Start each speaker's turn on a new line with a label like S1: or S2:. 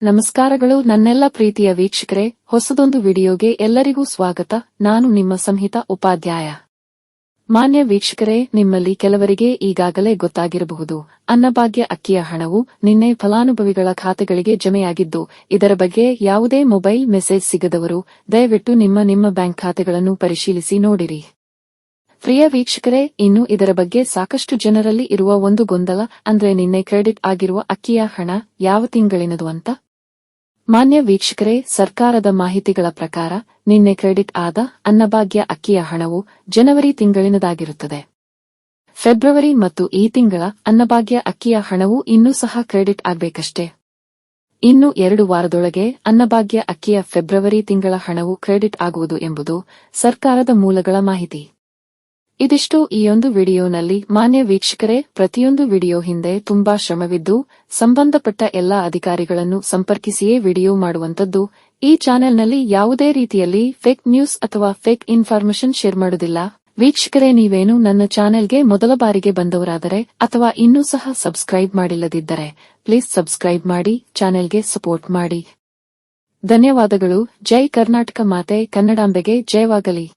S1: ನಮಸ್ಕಾರಗಳು ನನ್ನೆಲ್ಲ ಪ್ರೀತಿಯ ವೀಕ್ಷಕರೇ, ಹೊಸದೊಂದು ವಿಡಿಯೋಗೆ ಎಲ್ಲರಿಗೂ ಸ್ವಾಗತ. ನಾನು ನಿಮ್ಮ ಸಂಹಿತಾ ಉಪಾಧ್ಯಾಯ. ಮಾನ್ಯ ವೀಕ್ಷಕರೇ, ನಿಮ್ಮಲ್ಲಿ ಕೆಲವರಿಗೆ ಈಗಾಗಲೇ ಗೊತ್ತಾಗಿರಬಹುದು, ಅನ್ನಭಾಗ್ಯ ಅಕ್ಕಿಯ ಹಣವು ನಿನ್ನೆ ಫಲಾನುಭವಿಗಳ ಖಾತೆಗಳಿಗೆ ಜಮೆಯಾಗಿದ್ದು, ಇದರ ಬಗ್ಗೆ ಯಾವುದೇ ಮೊಬೈಲ್ ಮೆಸೇಜ್ ಸಿಗದವರು ದಯವಿಟ್ಟು ನಿಮ್ಮ ಬ್ಯಾಂಕ್ ಖಾತೆಗಳನ್ನು ಪರಿಶೀಲಿಸಿ ನೋಡಿರಿ. ಪ್ರಿಯ ವೀಕ್ಷಕರೇ, ಇನ್ನು ಇದರ ಬಗ್ಗೆ ಸಾಕಷ್ಟು ಜನರಲ್ಲಿ ಇರುವ ಒಂದು ಗೊಂದಲ, ಅಂದ್ರೆ ನಿನ್ನೆ ಕ್ರೆಡಿಟ್ ಆಗಿರುವ ಅಕ್ಕಿಯ ಹಣ ಯಾವ ತಿಂಗಳಿನದು ಅಂತ. ಮಾನ್ಯ ವೀಕ್ಷಕರೇ, ಸರ್ಕಾರದ ಮಾಹಿತಿಗಳ ಪ್ರಕಾರ ನಿನ್ನೆ ಕ್ರೆಡಿಟ್ ಆದ ಅನ್ನಭಾಗ್ಯ ಅಕ್ಕಿಯ ಹಣವು ಜನವರಿ ತಿಂಗಳಿನದಾಗಿರುತ್ತದೆ. ಫೆಬ್ರವರಿ ಮತ್ತು ಈ ತಿಂಗಳ ಅನ್ನಭಾಗ್ಯ ಅಕ್ಕಿಯ ಹಣವು ಇನ್ನೂ ಸಹ ಕ್ರೆಡಿಟ್ ಆಗಬೇಕಷ್ಟೇ. ಇನ್ನು 2 ವಾರದೊಳಗೆ ಅನ್ನಭಾಗ್ಯ ಅಕ್ಕಿಯ ಫೆಬ್ರವರಿ ತಿಂಗಳ ಹಣವು ಕ್ರೆಡಿಟ್ ಆಗುವುದು ಎಂಬುದು ಸರ್ಕಾರದ ಮೂಲಗಳ ಮಾಹಿತಿ. ಇದಿಷ್ಟು ಈ ಒಂದು ವಿಡಿಯೋನಲ್ಲಿ. ಮಾನ್ಯ ವೀಕ್ಷಕರೇ, ಪ್ರತಿಯೊಂದು ವಿಡಿಯೋ ಹಿಂದೆ ತುಂಬಾ ಶ್ರಮವಿದ್ದು ಸಂಬಂಧಪಟ್ಟ ಎಲ್ಲಾ ಅಧಿಕಾರಿಗಳನ್ನು ಸಂಪರ್ಕಿಸಿಯೇ ವಿಡಿಯೋ ಮಾಡುವಂತದ್ದು. ಈ ಚಾನೆಲ್ನಲ್ಲಿ ಯಾವುದೇ ರೀತಿಯಲ್ಲಿ ಫೇಕ್ ನ್ಯೂಸ್ ಅಥವಾ ಫೇಕ್ ಇನ್ಫಾರ್ಮೇಷನ್ ಶೇರ್ ಮಾಡುವುದಿಲ್ಲ. ವೀಕ್ಷಕರೇ, ನೀವೇನು ನನ್ನ ಚಾನೆಲ್ಗೆ ಮೊದಲ ಬಾರಿಗೆ ಬಂದವರಾದರೆ ಅಥವಾ ಇನ್ನೂ ಸಹ ಸಬ್ಸ್ಕ್ರೈಬ್ ಮಾಡಿಲ್ಲದಿದ್ದರೆ ಪ್ಲೀಸ್ ಸಬ್ಸ್ಕ್ರೈಬ್ ಮಾಡಿ, ಚಾನೆಲ್ಗೆ ಸಪೋರ್ಟ್ ಮಾಡಿ. ಧನ್ಯವಾದಗಳು. ಜೈ ಕರ್ನಾಟಕ ಮಾತೆ ಕನ್ನಡಾಂಬೆಗೆ ಜಯವಾಗಲಿ.